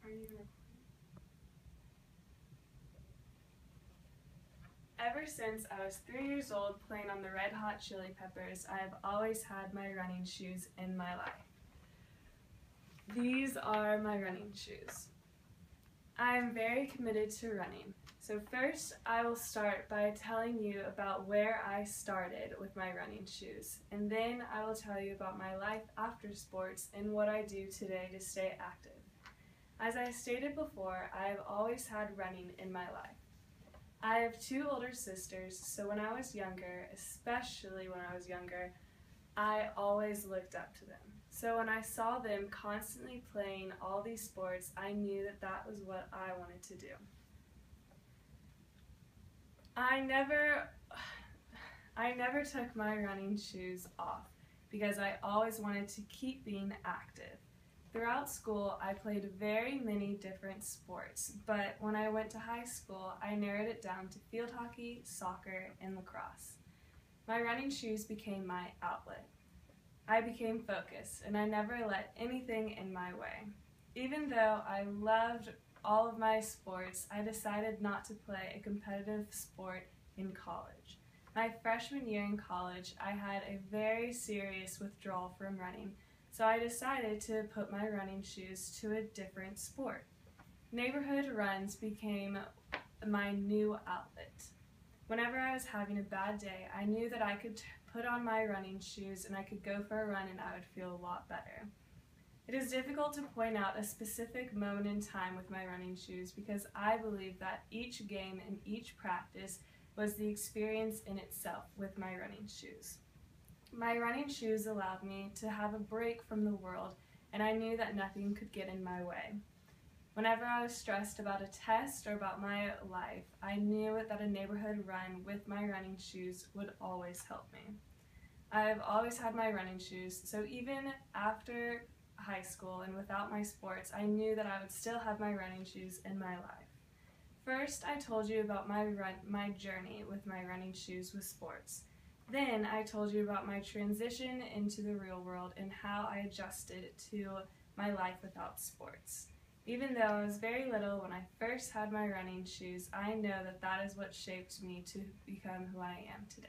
Are you recording? Ever since I was 3 years old playing on the Red Hot Chili Peppers, I have always had my running shoes in my life. These are my running shoes. I am very committed to running. So first, I will start by telling you about where I started with my running shoes, and then I will tell you about my life after sports and what I do today to stay active. As I stated before, I have always had running in my life. I have 2 older sisters, so when I was younger, especially when I was younger, I always looked up to them. So when I saw them constantly playing all these sports, I knew that that was what I wanted to do. I never took my running shoes off because I always wanted to keep being active. Throughout school, I played very many different sports, but when I went to high school, I narrowed it down to field hockey, soccer, and lacrosse. My running shoes became my outlet. I became focused, and I never let anything in my way. Even though I loved all of my sports, I decided not to play a competitive sport in college. My freshman year in college, I had a very serious withdrawal from running, so I decided to put my running shoes to a different sport. Neighborhood runs became my new outlet. Whenever I was having a bad day, I knew that I could put on my running shoes and I could go for a run and I would feel a lot better. It is difficult to point out a specific moment in time with my running shoes because I believe that each game and each practice was the experience in itself with my running shoes. My running shoes allowed me to have a break from the world, and I knew that nothing could get in my way. Whenever I was stressed about a test or about my life, I knew that a neighborhood run with my running shoes would always help me. I have always had my running shoes, so even after high school and without my sports, I knew that I would still have my running shoes in my life. First, I told you about my journey with my running shoes with sports. Then I told you about my transition into the real world and how I adjusted to my life without sports. Even though I was very little when I first had my running shoes, I know that that is what shaped me to become who I am today.